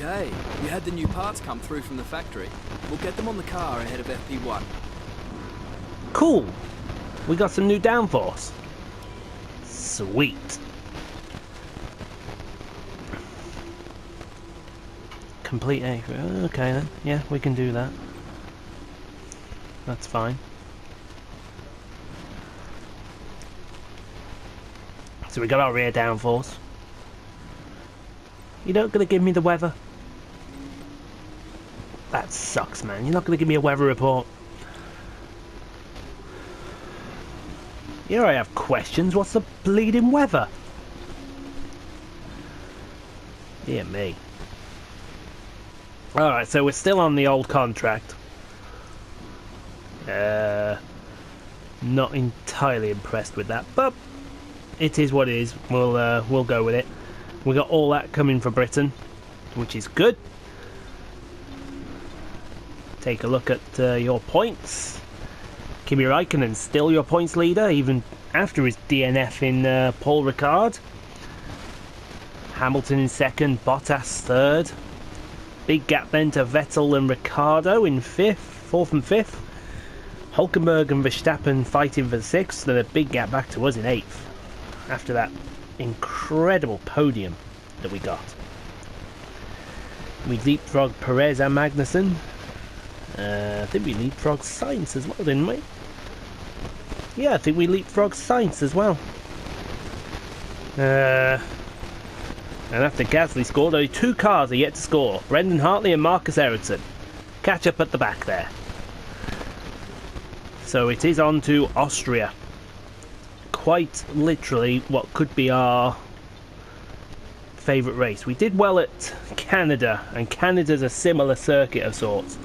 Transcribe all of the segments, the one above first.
Okay, we had the new parts come through from the factory. We'll get them on the car ahead of FP1. Cool. We got some new downforce. Sweet. Complete A. Okay then. Yeah, we can do that. That's fine. So we got our rear downforce. You're not going to give me the weather? That sucks, man. You're not going to give me a weather report. Here I have questions. What's the bleeding weather? Dear me. Alright, so we're still on the old contract. Not entirely impressed with that, but it is what it is. We'll go with it. We got all that coming for Britain, which is good. Take a look at your points. Kimi Räikkönen still your points leader, even after his DNF in Paul Ricard. Hamilton in second, Bottas third. Big gap then to Vettel and Ricciardo in fourth and fifth. Hülkenberg and Verstappen fighting for sixth, and a big gap back to us in eighth. After that incredible podium that we got. We leapfrogged Perez and Magnussen. I think we leapfrogged Sainz as well, didn't we? Yeah, I think we leapfrogged Sainz as well. And after Gasly scored, only two cars are yet to score. Brendan Hartley and Marcus Ericsson. Catch up at the back there. So it is on to Austria. Quite literally what could be our favourite race. We did well at Canada, and Canada's a similar circuit of sorts.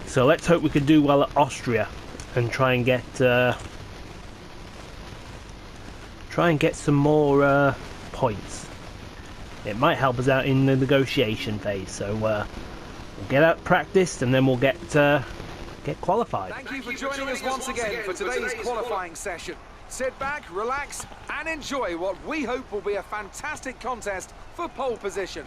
So let's hope we can do well at Austria and try and get some more points. It might help us out in the negotiation phase. So we'll get out practiced, and then we'll get qualified. Thank you for joining us once again for today's qualifying session. Sit back, relax, and enjoy what we hope will be a fantastic contest for pole position.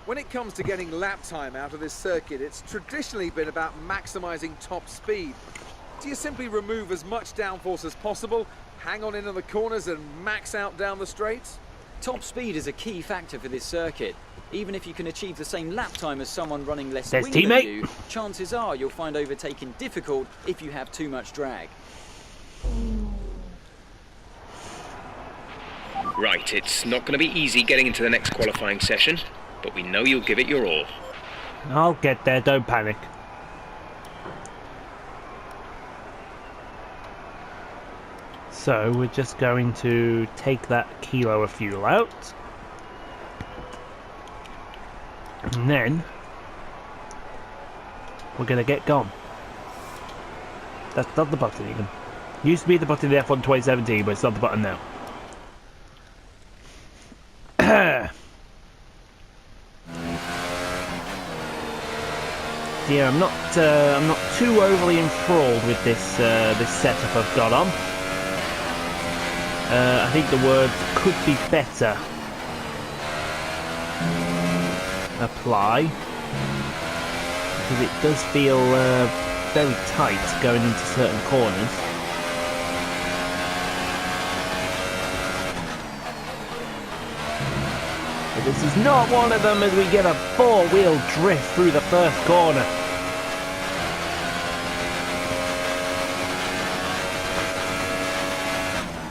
When it comes to getting lap time out of this circuit, it's traditionally been about maximising top speed. Do you simply remove as much downforce as possible, hang on into the corners and max out down the straights? Top speed is a key factor for this circuit. Even if you can achieve the same lap time as someone running less wing than you, chances are you'll find overtaking difficult if you have too much drag. Right, it's not going to be easy getting into the next qualifying session, but we know you'll give it your all. I'll get there, don't panic. So we're just going to take that kilo of fuel out. And then we're going to get gone. That's not the button even. Used to be the button in the F1 2017, but it's not the button now. Yeah, I'm not too overly enthralled with this this setup I've got on. I think the words could be better apply, because it does feel very tight going into certain corners. But this is not one of them, as we get a four-wheel drift through the first corner.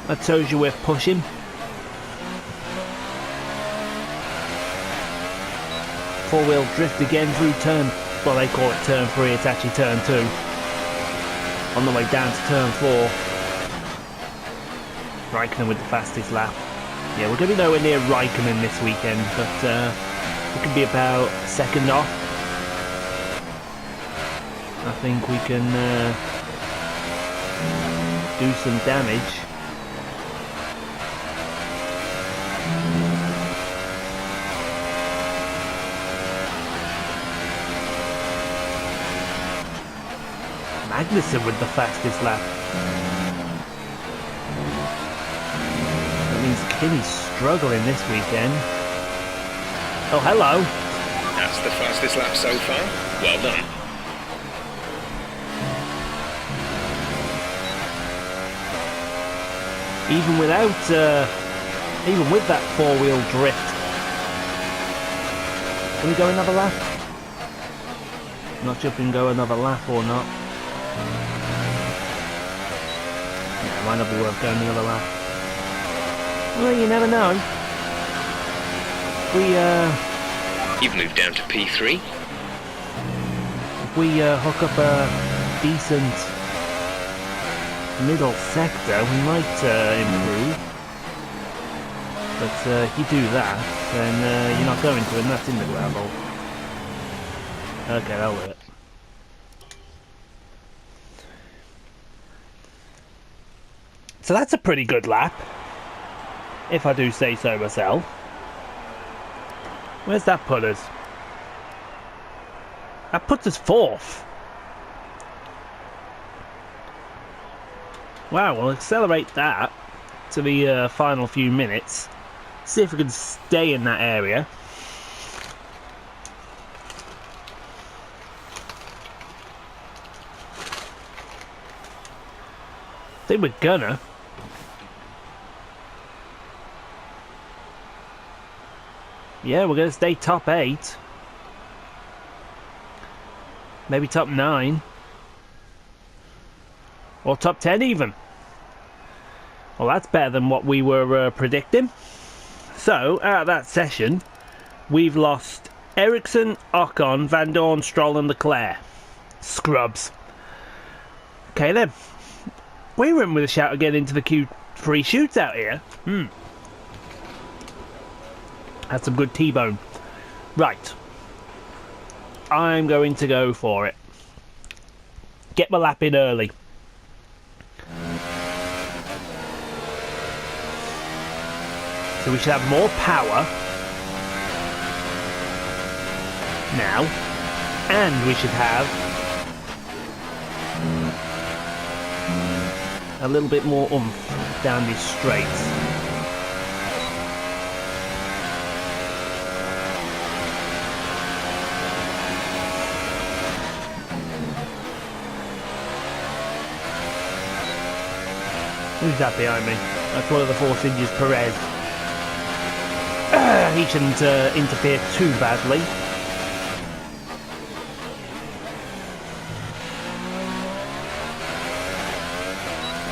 That shows you we're pushing. Four-wheel drift again through turn, well, they call it turn 3, it's actually turn 2. On the way down to turn 4. Raikkonen with the fastest lap. Yeah, we're going to be nowhere near Raikkonen this weekend, but we can be about second off. I think we can do some damage. Magnussen with the fastest lap. Finney's struggling this weekend. Oh, hello. That's the fastest lap so far. Well done. Even with that four-wheel drift. Can we go another lap? Not sure if we can go another lap or not. Yeah, it might not be worth going another lap. Well, you never know. You've moved down to P3. If we hook up a decent middle sector, we might improve. But if you do that, then you're not going to, and that's in the gravel. Okay, that'll do it. So that's a pretty good lap, if I do say so myself. Where's that put us? That puts us 4th. Wow, we'll accelerate that to the final few minutes. See if we can stay in that area. I think we're gonna. Yeah, we're gonna stay top 8. Maybe top 9. Or top 10 even. Well, that's better than what we were predicting. So, out of that session, we've lost Ericsson, Ocon, Van Dorn, Stroll and Leclerc. Scrubs. Okay then. We were in with a shout to get into the Q3 shootout here. Had some good T-bone. Right. I'm going to go for it. Get my lap in early. So we should have more power now, and we should have a little bit more oomph down these straights. Who's that behind me? That's one of the Force Injuries, Perez. He shouldn't interfere too badly.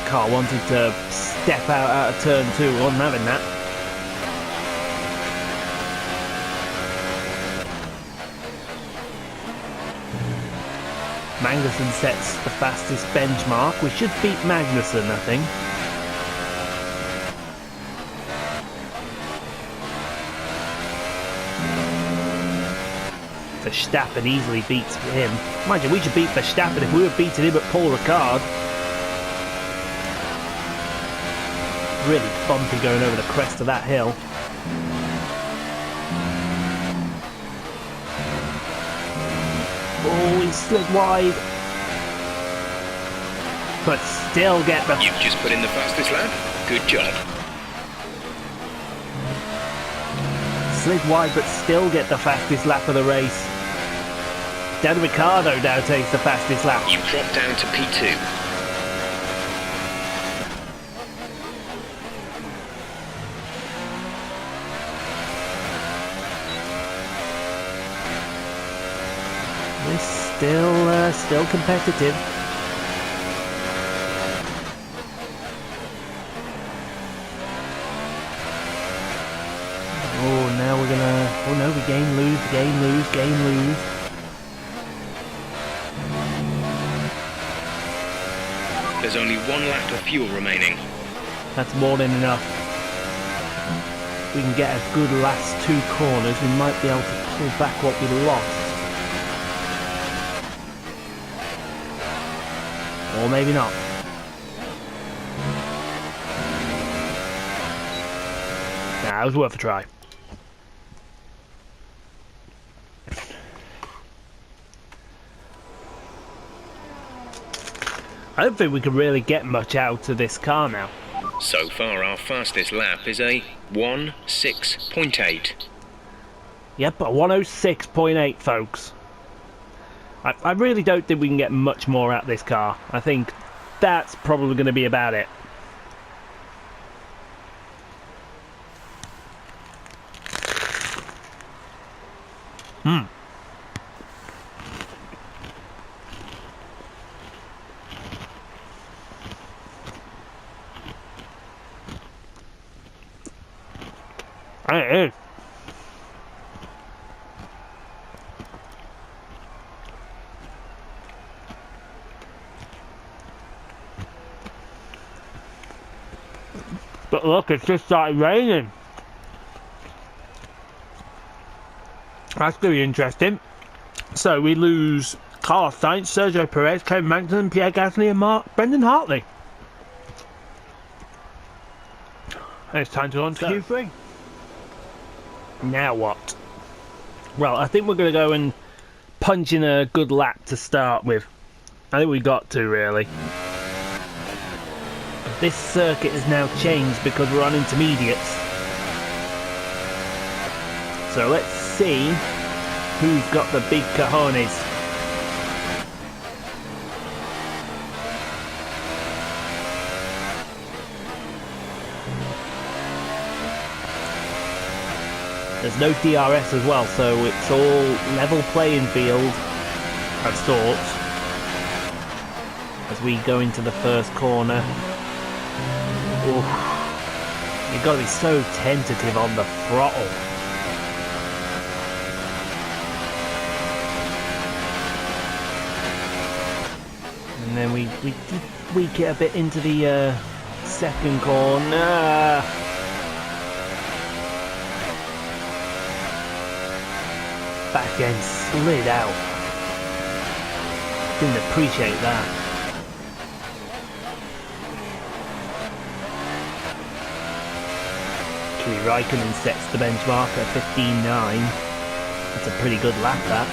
Car wanted to step out of turn 2. Wasn't having that. Magnussen sets the fastest benchmark. We should beat Magnussen, I think. Verstappen easily beats him. Mind you, we should beat Verstappen if we were beating him at Paul Ricard. Really bumpy going over the crest of that hill. Oh, he slid wide. But still get the... You've just put in the fastest lap. Good job. Slid wide, but still get the fastest lap of the race. Dan Ricciardo now takes the fastest lap. You've dropped down to P2. This still competitive. Oh, now we're gonna... Oh no, we gain, lose. There's only 1 lap of fuel remaining. That's more than enough. If we can get a good last 2 corners, we might be able to pull back what we lost. Or maybe not. Nah, it was worth a try. I don't think we can really get much out of this car now. So far, our fastest lap is a 1:06.8. Yep, a 1:06.8, folks. I really don't think we can get much more out of this car. I think that's probably going to be about it. It is. But look, it's just started raining. That's going to be interesting. So we lose Carlos Sainz, Sergio Perez, Kevin Magnussen, Pierre Gasly and Brendan Hartley. And it's time to go on to Q3. Now what? Well, I think we're going to go and punch in a good lap to start with. I think we got to, really. This circuit has now changed because we're on intermediates. So let's see who's got the big cojones. There's no DRS as well, so it's all level playing field of sorts as we go into the first corner. Oof. You've got to be so tentative on the throttle. And then we did tweak it a bit into the second corner. Back end slid out. Didn't appreciate that. Kimi Raikkonen sets the benchmark at 15.9. That's a pretty good lap, that.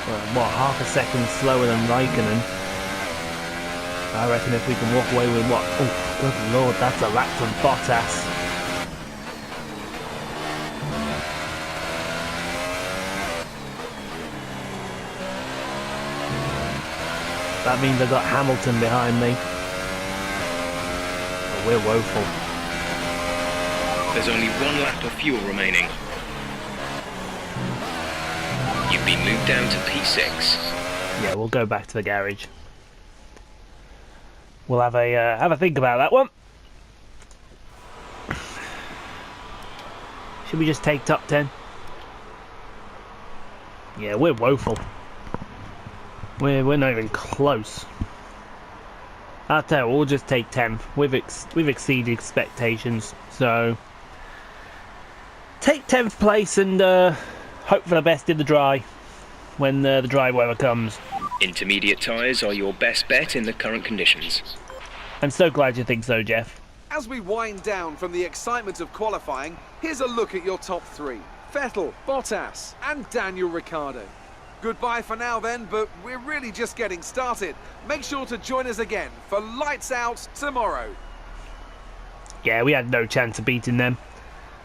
Well, what, half a second slower than Raikkonen? I reckon if we can walk away with what? Oh, good lord, that's a lap from Bottas. That means I've got Hamilton behind me. Oh, we're woeful. There's only one lap of fuel remaining. You've been moved down to P6. Yeah, we'll go back to the garage. We'll have a think about that one. Should we just take top 10? Yeah, we're woeful. We're not even close. I'll tell you, we'll just take 10th. We've exceeded expectations, so take 10th place and hope for the best in the dry when the dry weather comes. Intermediate tyres are your best bet in the current conditions. I'm so glad you think so, Jeff. As we wind down from the excitement of qualifying, here's a look at your top three. Vettel, Bottas and Daniel Ricciardo. Goodbye for now then, but we're really just getting started. Make sure to join us again for Lights Out tomorrow. Yeah, we had no chance of beating them.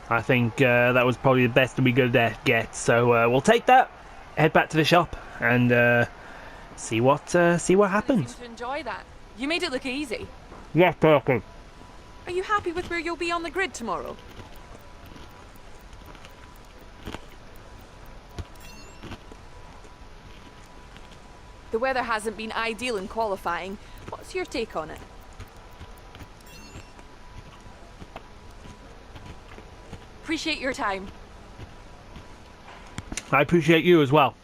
I think that was probably the best we could get. So we'll take that, head back to the shop and see what happens. You seem to enjoy that. You made it look easy. Yeah, perfect. Are you happy with where you'll be on the grid tomorrow? The weather hasn't been ideal in qualifying. What's your take on it? Appreciate your time. I appreciate you as well.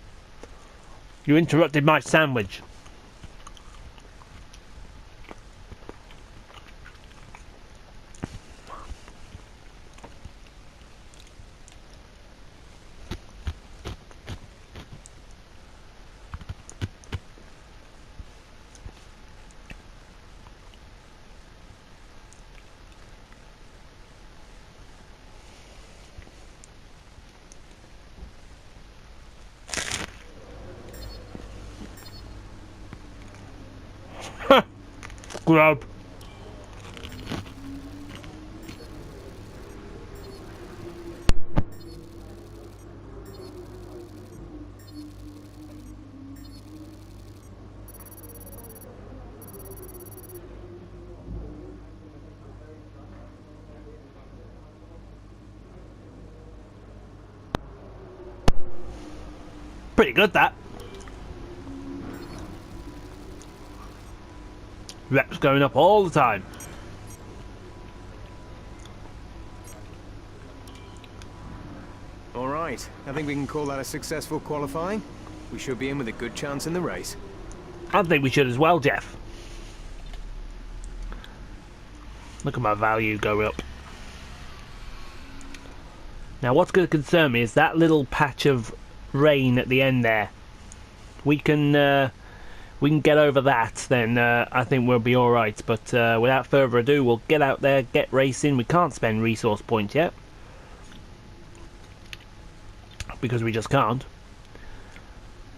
You interrupted my sandwich. Grub. Pretty good, that. Reps going up all the time. All right, I think we can call that a successful qualifying. We should be in with a good chance in the race. I think we should as well, Jeff. Look at my value go up. Now what's going to concern me is that little patch of rain at the end there. We can get over that, then I think we'll be alright. But without further ado, we'll get out there, get racing. We can't spend resource points yet, because we just can't.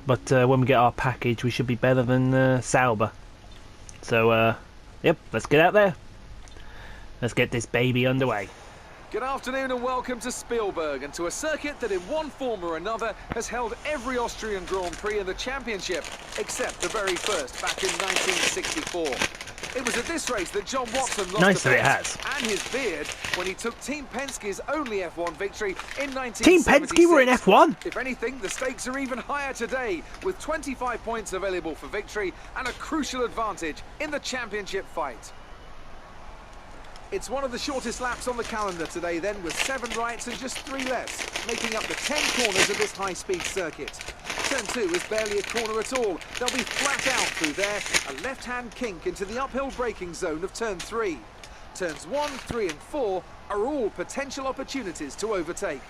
But when we get our package, we should be better than Sauber. So, yep, let's get out there. Let's get this baby underway. Good afternoon and welcome to Spielberg, and to a circuit that in one form or another has held every Austrian Grand Prix in the championship, except the very first back in 1964. It was at this race that John Watson lost the bet and his beard when he took Team Penske's only F1 victory in 1976. Team Penske were in F1? If anything, the stakes are even higher today, with 25 points available for victory and a crucial advantage in the championship fight. It's one of the shortest laps on the calendar today then, with 7 rights and just 3 lefts, making up the 10 corners of this high-speed circuit. Turn 2 is barely a corner at all. They'll be flat out through there, a left-hand kink into the uphill braking zone of turn 3. Turns 1, 3 and 4 are all potential opportunities to overtake.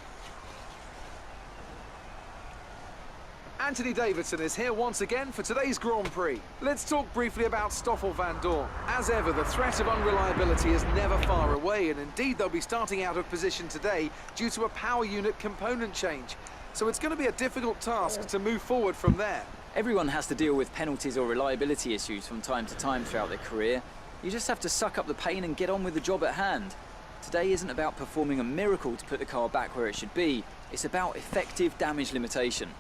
Anthony Davidson is here once again for today's Grand Prix. Let's talk briefly about Stoffel van Dorn. As ever, the threat of unreliability is never far away, and indeed they'll be starting out of position today due to a power unit component change. So it's going to be a difficult task to move forward from there. Everyone has to deal with penalties or reliability issues from time to time throughout their career. You just have to suck up the pain and get on with the job at hand. Today isn't about performing a miracle to put the car back where it should be. It's about effective damage limitation.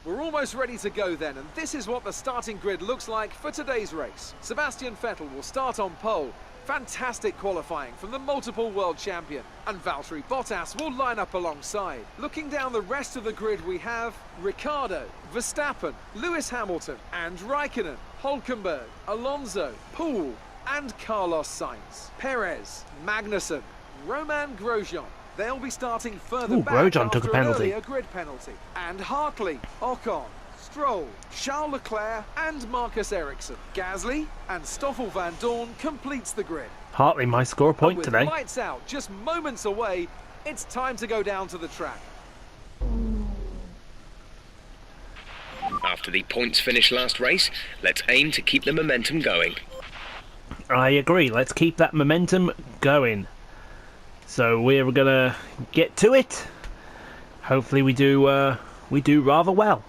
We're almost ready to go then, and this is what the starting grid looks like for today's race. Sebastian Vettel will start on pole. Fantastic qualifying from the multiple world champion. And Valtteri Bottas will line up alongside. Looking down the rest of the grid, we have Ricciardo, Verstappen, Lewis Hamilton and Raikkonen, Hülkenberg, Alonso, Poole and Carlos Sainz. Perez, Magnussen, Romain Grosjean. They'll be starting further back Grosjean took a penalty. An grid penalty. And Hartley, Ocon, Stroll, Charles Leclerc and Marcus Ericsson. Gasly and Stoffel van Dorn completes the grid. Hartley might score a point today. With lights out, just moments away, it's time to go down to the track. After the points finish last race, let's aim to keep the momentum going. I agree, let's keep that momentum going. So we're gonna get to it. Hopefully we do rather well.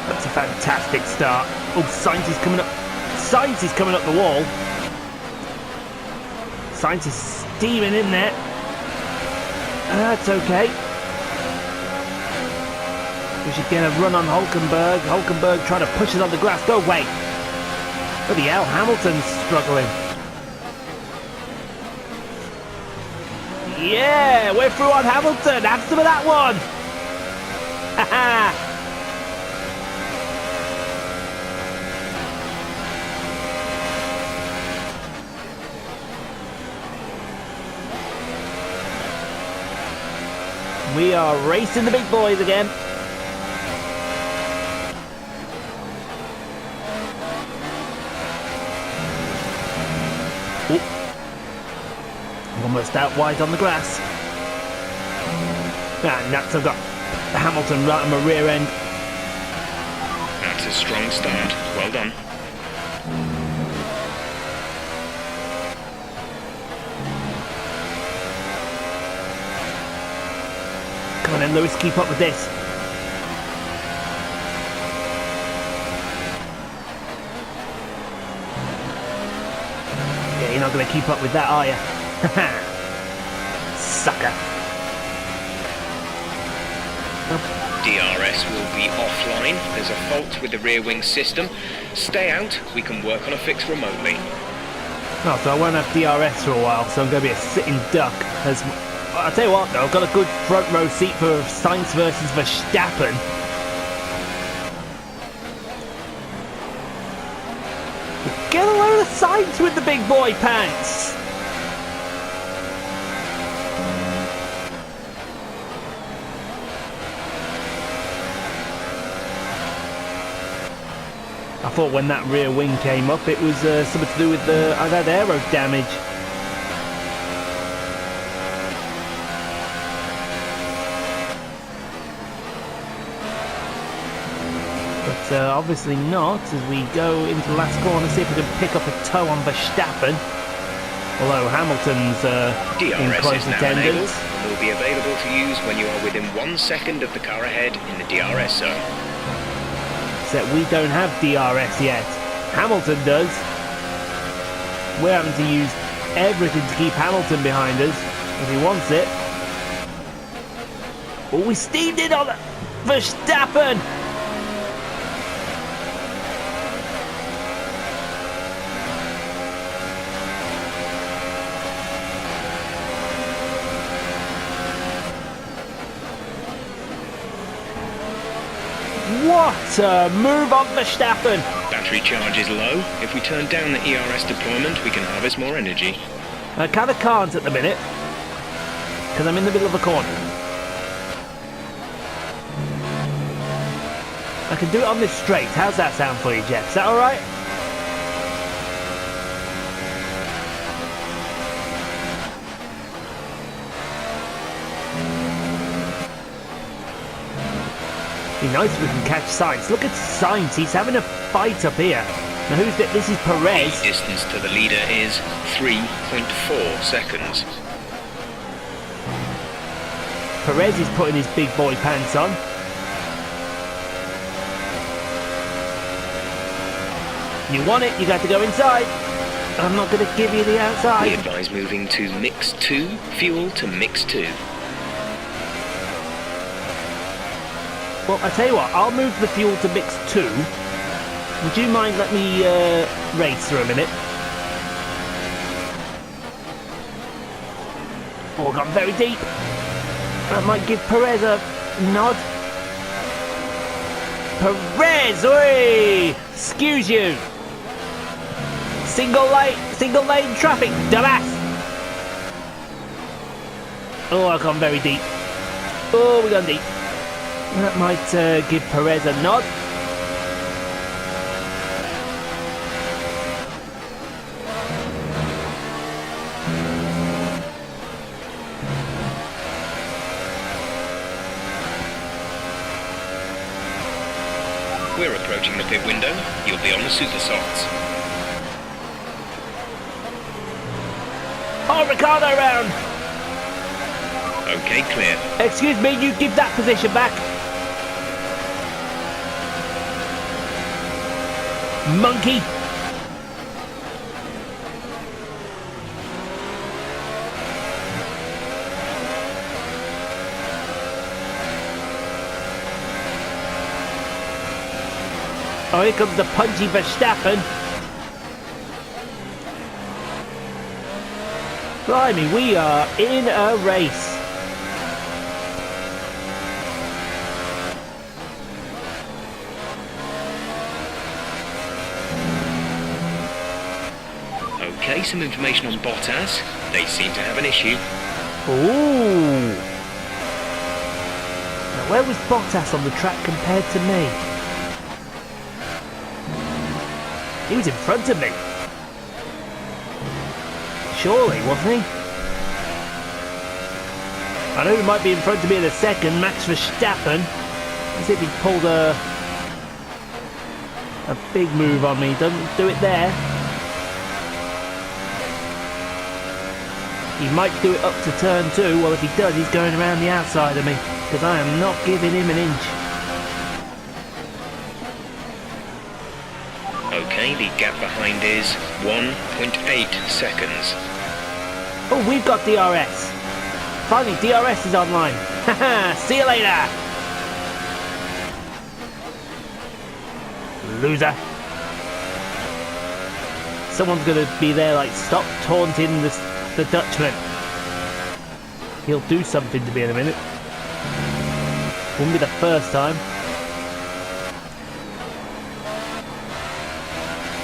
That's a fantastic start. Oh, Sainz is coming up. Sainz is coming up the wall. Sainz is steaming in there. That's okay. We should get a run on Hülkenberg. Hülkenberg trying to push it on the grass. Go away. Bloody hell, Hamilton's struggling. Yeah, we're through on Hamilton. Have some of that one. Haha. We are racing the big boys again. Almost out wide on the grass. And that's I've got Hamilton right on my rear end. That's a strong start. Well done. then, Lewis, keep up with this. Yeah, you're not going to keep up with that, are you? Sucker. DRS will be offline. There's a fault with the rear wing system. Stay out. We can work on a fix remotely. Oh, so I won't have DRS for a while, so I'm going to be a sitting duck. I'll tell you what, though, I've got a good front row seat for Sainz versus Verstappen. Get a load of Sainz with the big boy pants! I thought when that rear wing came up, it was something to do with I'd had aero damage. But obviously not, as we go into the last corner, see if we can pick up a toe on Verstappen. Although Hamilton's in DRS close is now enabled attendance. and will be available to use when you are within 1 second of the car ahead in the DRS zone. Except we don't have DRS yet. Hamilton does. We're having to use everything to keep Hamilton behind us if he wants it. Oh, we steamed it on Verstappen! What a move on Verstappen! Battery charge is low. If we turn down the ERS deployment, we can harvest more energy. I kind of can't at the minute, because I'm in the middle of a corner. I can do it on this straight. How's that sound for you, Jeff? Is that alright? Be nice if we can catch Sainz. Look at Sainz, he's having a fight up here. Now who's that? This is Perez. The distance to the leader is 3.4 seconds. Perez is putting his big boy pants on. You want it, you got to go inside. I'm not going to give you the We outside. advise moving to mix 2, fuel to mix 2. Well, I tell you what, I'll move the fuel to mix 2. Would you mind letting me race for a minute? Oh, gone very deep. That might give Perez a nod. Perez, oi! Excuse you. Single lane traffic, dumbass. Oh, I've gone very deep. Oh, we've gone deep. That might give Perez a nod. We're approaching the pit window. You'll be on the super softs. Oh, Ricardo round. Okay, clear. Excuse me, you give that position back. Monkey. Oh, here comes the punchy Verstappen. Blimey, we are in a race. Okay, some information on Bottas. They seem to have an issue. Ooh. Now, where was Bottas on the track compared to me? He was in front of me. Surely, wasn't he? I know he might be in front of me in a second, Max Verstappen. Let's see if he pulled a big move on me. Doesn't do it there. He might do it up to turn 2. Well, if he does, he's going around the outside of me. because I am not giving him an inch. Okay, the gap behind is 1.8 seconds. Oh, we've got DRS. Finally, DRS is online. Haha, see you later. Loser. Someone's going to be there like, stop taunting the Dutchman. He'll do something to me in a minute. Wouldn't be the first time.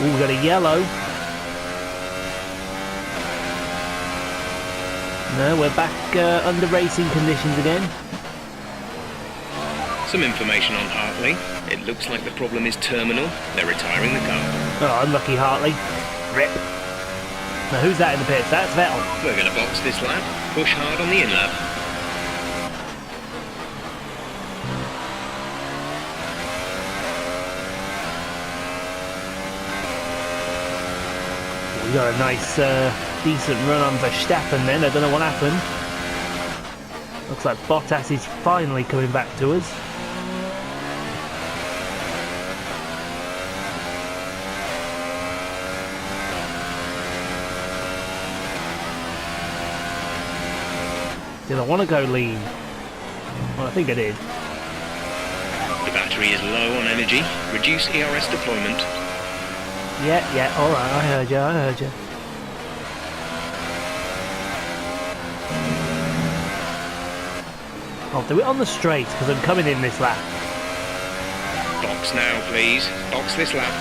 Ooh, we got a yellow. No, we're back under racing conditions again. Some information on Hartley. It looks like the problem is terminal. They're retiring the car. Oh, unlucky Hartley. Rip. Now who's that in the pits? That's Vettel. We're going to box this lap. Push hard on the in lap. We got a nice, decent run on Verstappen then. I don't know what happened. Looks like Bottas is finally coming back to us. Did I want to go lean? Well, I think I did. The battery is low on energy. Reduce ERS deployment. Yeah, alright, I heard you. I'll do it on the straight, because I'm coming in this lap. Box now, please. Box this lap.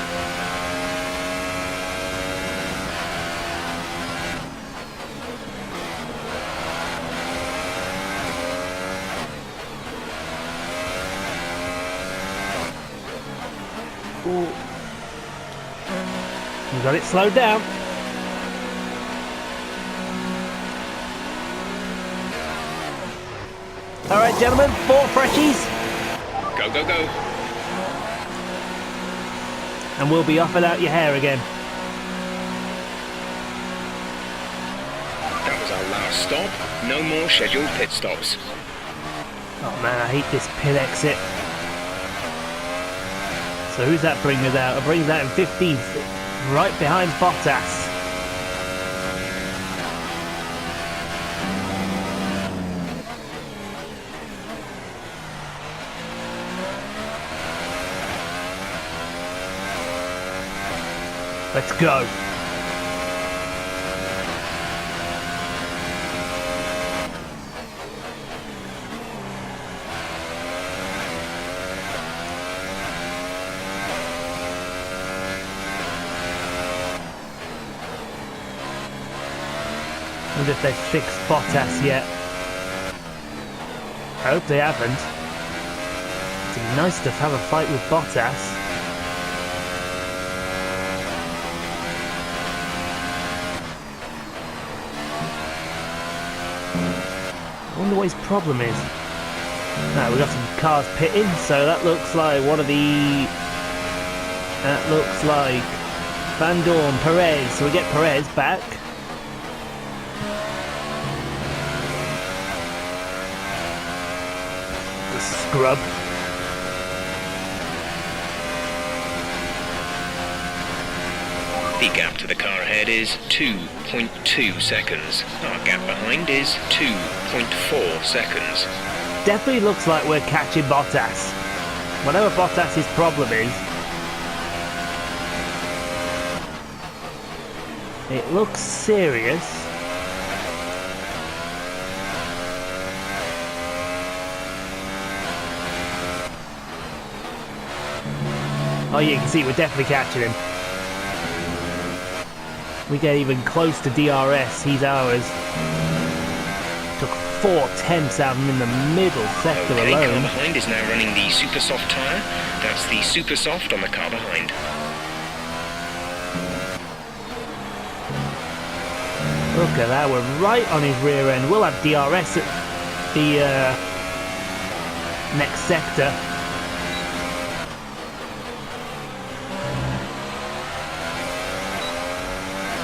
Ooh. We got it slowed down. Alright gentlemen, 4 freshies. Go, go, go. And we'll be off without your hair again. That was our last stop. No more scheduled pit stops. Oh man, I hate this pit exit. So who's that bring us out? It brings out in 15th. Right behind Bottas. Let's go. I wonder if they've fixed Bottas yet. I hope they haven't. It'd be nice to have a fight with Bottas. I wonder what his problem is. Now we've got some cars pitting, so that looks like one of the... That looks like Van Dorn, Perez. So we get Perez back. The scrub. The gap to the car ahead is 2.2 seconds. Our gap behind is 2.4 seconds. Definitely looks like we're catching Bottas. Whatever Bottas's problem is, it looks serious. Oh, you can see we're definitely catching him. We get even close to DRS, he's ours. Took 4/10 out of him in the middle sector Okay, alone. car behind is now running the super soft tyre. That's the super soft on the car behind. Look at that, we're right on his rear end. We'll have DRS at the next sector.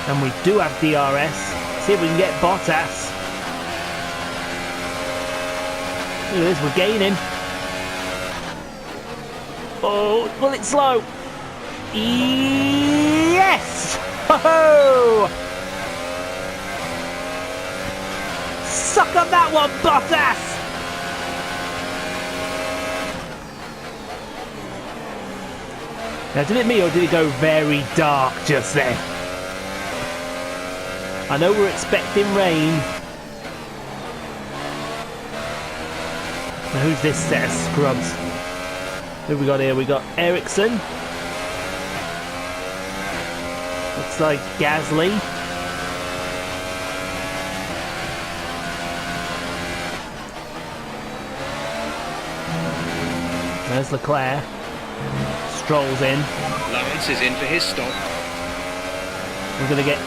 And we do have DRS. See if we can get Bottas. Look at this, we're gaining. Oh, will it slow? Yes! Ho-ho! Suck up that one, Bottas! Now, did it me or did it go very dark just then? I know we're expecting rain. Now, who's this set of scrubs? Who we got here? We got Ericsson. Looks like Gasly. There's Leclerc. Strolls in. Lance is in for his stop. We're going to get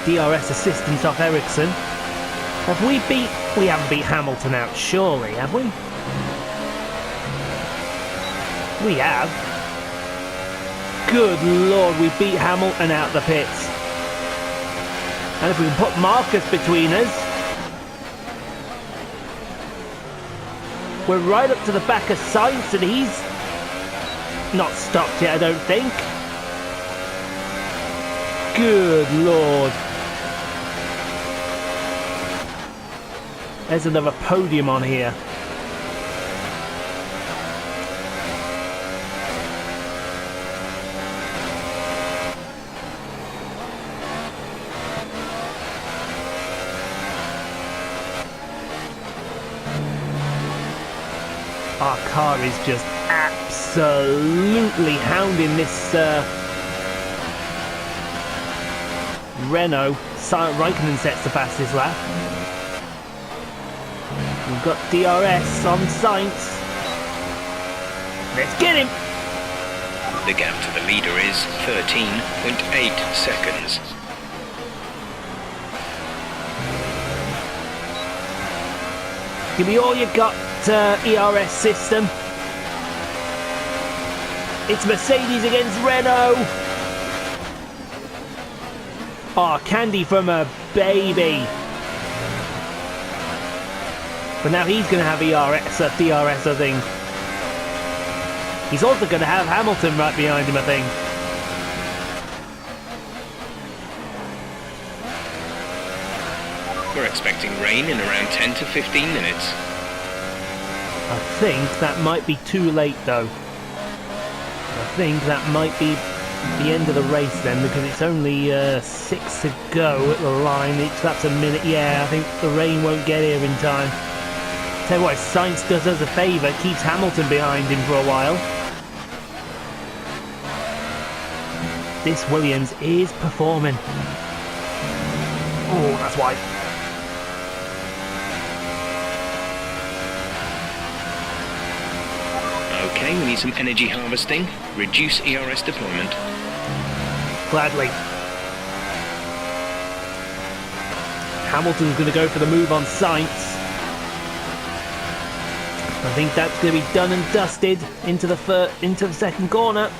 DRS assistance off Ericsson. Have we beat... We haven't beat Hamilton out, surely, have we? We have. Good lord, we beat Hamilton out the pits. And if we can put Marcus between us, we're right up to the back of Sainz, and he's not stopped yet, I don't think. Good lord. There's another podium on here. Our car is just absolutely hounding this Renault. Raikkonen sets the fastest lap. We've got DRS on Sainz. Let's get him! The gap to the leader is 13.8 seconds. Give me all you got, ERS system. It's Mercedes against Renault. Oh, candy from a baby. But now he's going to have DRS, I think. He's also going to have Hamilton right behind him, I think. We're expecting rain in around 10 to 15 minutes. I think that might be too late, though. I think that might be the end of the race then, because it's only 6 to go at the line. Each lap's a minute. Yeah, I think the rain won't get here in time. Tell you what, if Sainz does us a favour, keeps Hamilton behind him for a while. This Williams is performing. Oh, that's why. Okay, we need some energy harvesting. Reduce ERS deployment. Gladly. Hamilton's going to go for the move on Sainz. I think that's going to be done and dusted into the second corner.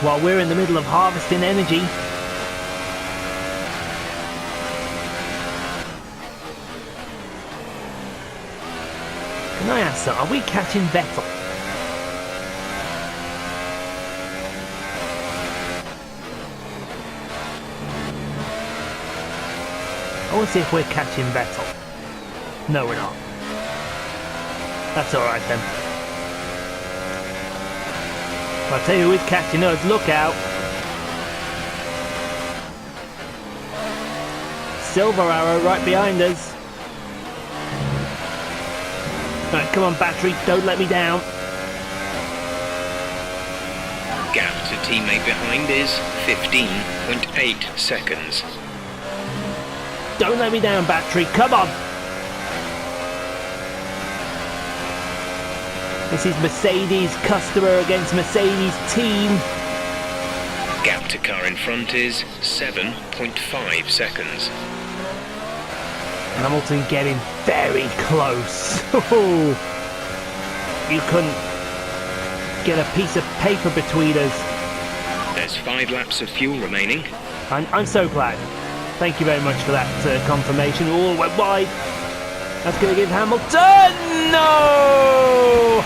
While we're in the middle of harvesting energy. Can I ask, are we catching Vettel? I want to see if we're catching Vettel. No, we're not. That's alright then. I'll tell you who is catching us. Look out. Silver Arrow right behind us. Right, come on, battery. Don't let me down. Gap to teammate behind is 15.8 seconds. Don't let me down, battery. Come on. This is Mercedes customer against Mercedes team. Gap to car in front is 7.5 seconds. Hamilton getting very close. You couldn't get a piece of paper between us. There's 5 laps of fuel remaining. I'm so glad. Thank you very much for that confirmation. Oh, went wide. That's going to give Hamilton... No!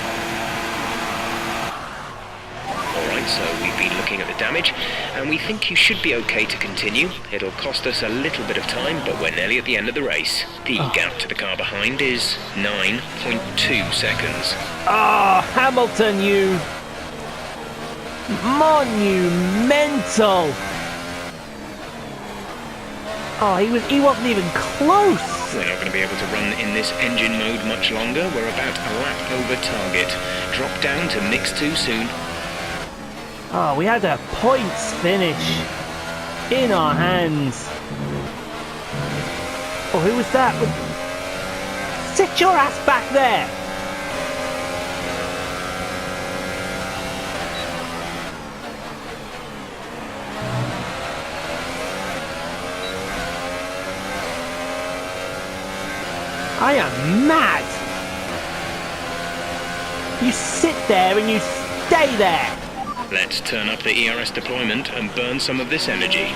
Alright, so we've been looking at the damage, and we think you should be okay to continue. It'll cost us a little bit of time, but we're nearly at the end of the race. The gap to the car behind is 9.2 seconds. Ah, Hamilton, you... monumental! Oh, he wasn't even close! We're not going to be able to run in this engine mode much longer. We're about a lap over target. Drop down to mix 2 soon. Oh, we had a points finish in our hands. Oh, who was that? Sit your ass back there! I am mad! You sit there and you stay there! Let's turn up the ERS deployment and burn some of this energy.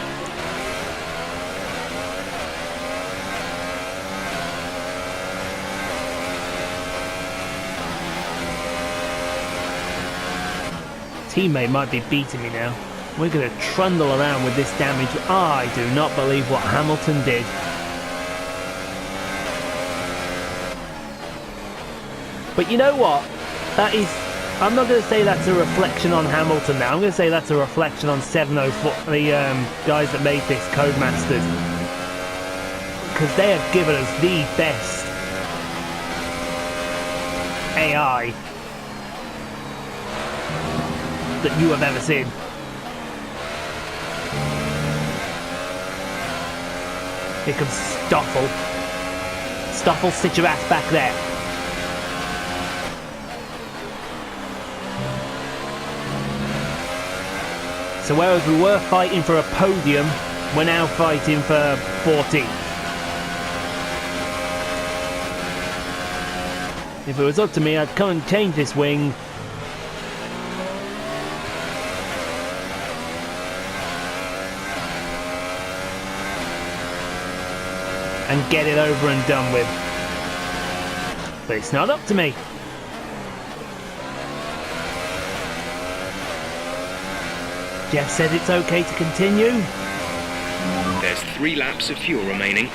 Teammate might be beating me now. We're going to trundle around with this damage. I do not believe what Hamilton did. But you know what? That is... I'm not going to say that's a reflection on Hamilton now. I'm going to say that's a reflection on 704, the guys that made this, Codemasters. Because they have given us the best AI that you have ever seen. Here comes Stoffel. Stoffel, sit your ass back there. So whereas we were fighting for a podium, we're now fighting for 14th. If it was up to me, I'd come and change this wing. And get it over and done with. But it's not up to me. Jeff said it's okay to continue. There's 3 laps of fuel remaining.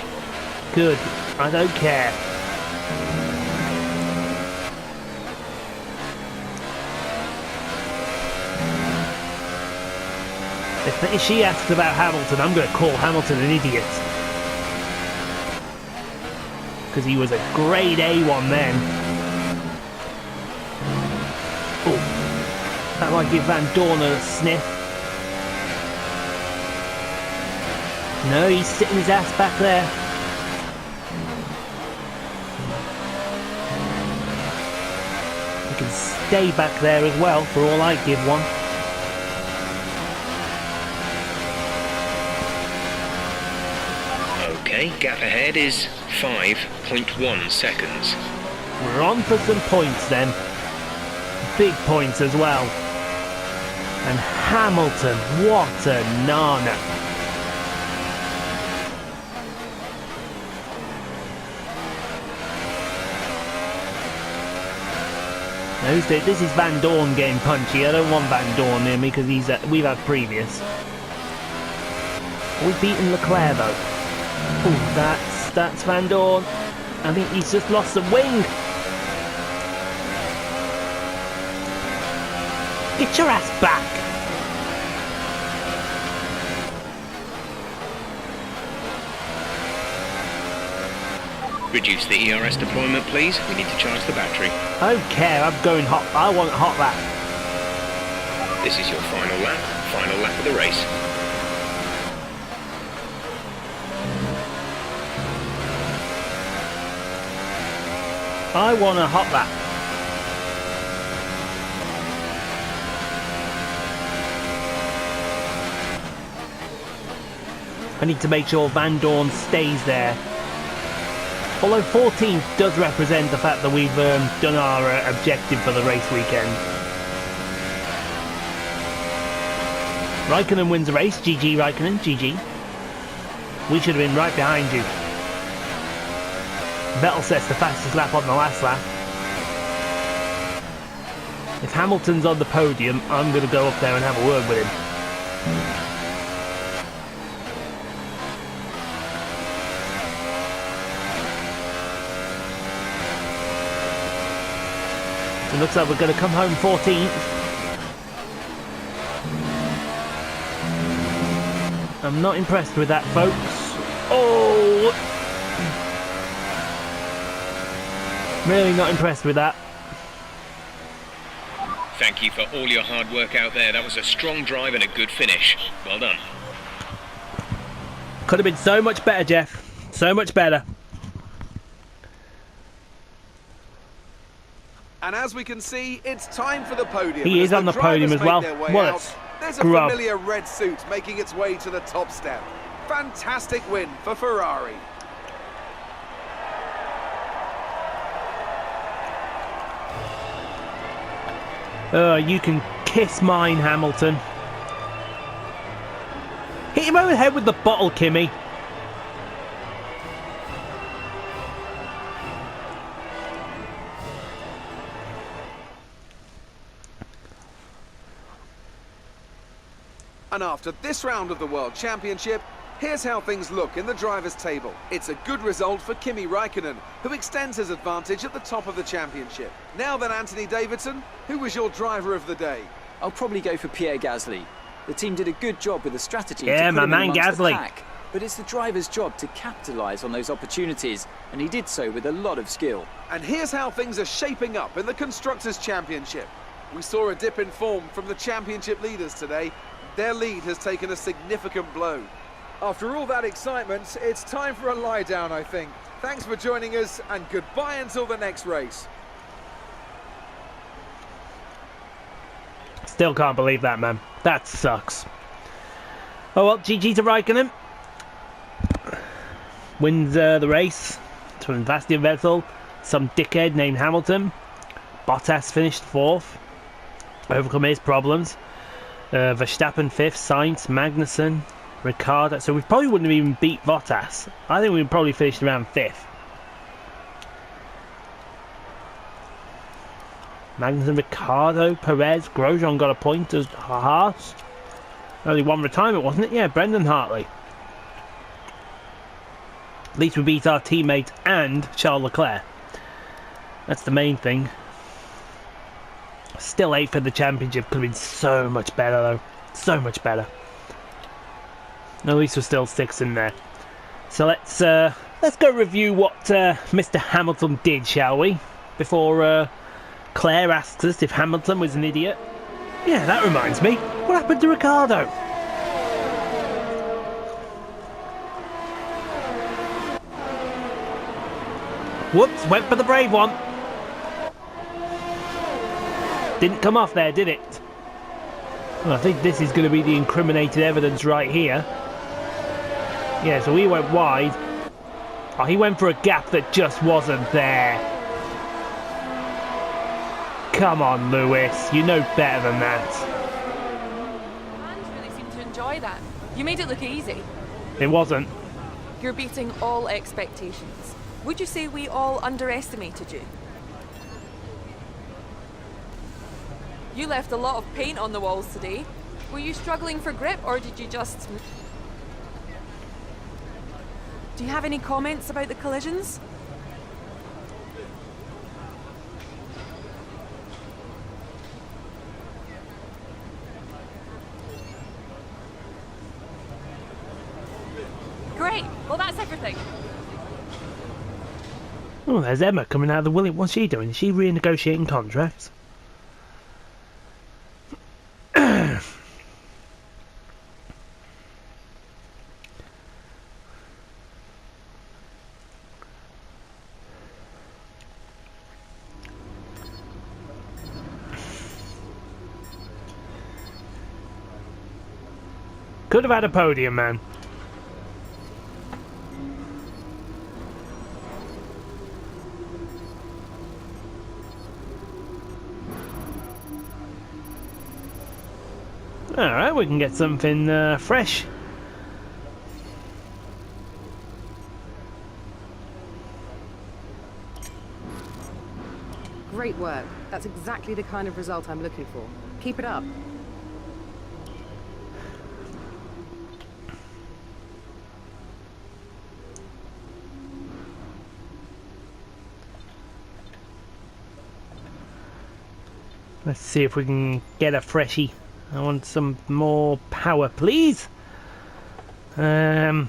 Good. I don't care. If she asks about Hamilton, I'm going to call Hamilton an idiot. Because he was a grade A1 then. Oh, that might give Van Dorn a sniff. No, he's sitting his ass back there. He can stay back there as well, for all I give one. Okay, gap ahead is 5.1 seconds. We're on for some points then. Big points as well. And Hamilton, what a nana. This is Van Dorn getting punchy. I don't want Van Dorn near me because we've had previous. We've beaten Leclerc though. Oh, that's Van Dorn. I think he's just lost the wing. Get your ass back. Reduce the ERS deployment, please. We need to charge the battery. I don't care. I'm going hot. I want a hot lap. This is your final lap of the race. I want a hot lap. I need to make sure Van Dorn stays there. Although 14th does represent the fact that we've done our objective for the race weekend. Raikkonen wins the race. GG Raikkonen, GG. We should have been right behind you. Vettel sets the fastest lap on the last lap. If Hamilton's on the podium, I'm going to go up there and have a word with him. It looks like we're going to come home 14th. I'm not impressed with that, folks. Oh! Really not impressed with that. Thank you for all your hard work out there. That was a strong drive and a good finish. Well done. Could have been so much better, Jeff. So much better. And as we can see, it's time for the podium. He is on the podium as well. What a There's a scrub. familiar red suit making its way to the top step. Fantastic win for Ferrari. You can kiss mine, Hamilton. Hit him over the head with the bottle, Kimmy. And after this round of the World Championship, here's how things look in the drivers' table. It's a good result for Kimi Räikkönen, who extends his advantage at the top of the championship. Now then, Anthony Davidson, who was your driver of the day? I'll probably go for Pierre Gasly. The team did a good job with the strategy Yeah, to put my him man amongst the Gasly. pack, but it's the driver's job to capitalise on those opportunities, and he did so with a lot of skill. And here's how things are shaping up in the Constructors' Championship. We saw a dip in form from the championship leaders today. Their lead has taken a significant blow. After all that excitement, it's time for a lie down, I think. Thanks for joining us, and goodbye until the next race. Still can't believe that, man. That sucks. Oh well, GG to Räikkönen. Wins the race. It's from Sebastian Vettel. Some dickhead named Hamilton. Bottas finished 4th. Overcome his problems. Verstappen 5th. Sainz, Magnussen, Ricard. So we probably wouldn't have even beat Bottas. I think we'd probably finished around 5th. Magnussen, Ricardo, Perez, Grosjean got a point as Haas. Only one retirement, wasn't it? Yeah, Brendan Hartley. At least we beat our teammate and Charles Leclerc. That's the main thing. Still 8th for the championship. Could have been so much better though. So much better. At least we're still 6th in there. So let's go review what Mr. Hamilton did, shall we? Before Claire asks us if Hamilton was an idiot. Yeah, that reminds me. What happened to Ricardo? Whoops, went for the brave one. Didn't come off there, did it? Well, I think this is going to be the incriminated evidence right here. Yeah, so he went wide. Oh, he went for a gap that just wasn't there. Come on, Lewis. You know better than that. Fans really seem to enjoy that. You made it look easy. It wasn't. You're beating all expectations. Would you say we all underestimated you? You left a lot of paint on the walls today. Were you struggling for grip, or did you just... Do you have any comments about the collisions? Great. Well, that's everything. Oh, there's Emma coming out of the Williams. What's she doing? Is she renegotiating contracts? Could have had a podium, man. Alright, we can get something fresh. Great work. That's exactly the kind of result I'm looking for. Keep it up. Let's see if we can get a freshie. I want some more power, please. Yeah,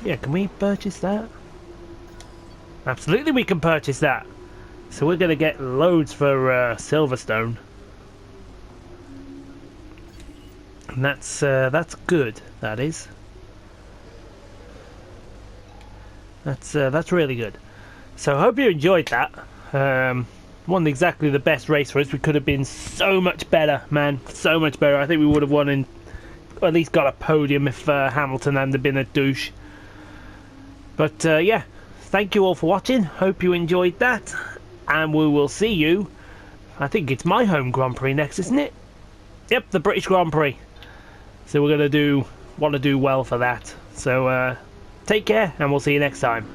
can we purchase that? Absolutely, we can purchase that. So we're going to get loads for Silverstone. And that's good. That is. That's really good. So I hope you enjoyed that. Wasn't exactly the best race for us. We could have been so much better, man. So much better. I think we would have won in, or at least got a podium if Hamilton hadn't been a douche. But yeah, thank you all for watching. Hope you enjoyed that. And we will see you. I think it's my home Grand Prix next, isn't it? Yep, the British Grand Prix. So we're going to want to do well for that. So take care, and we'll see you next time.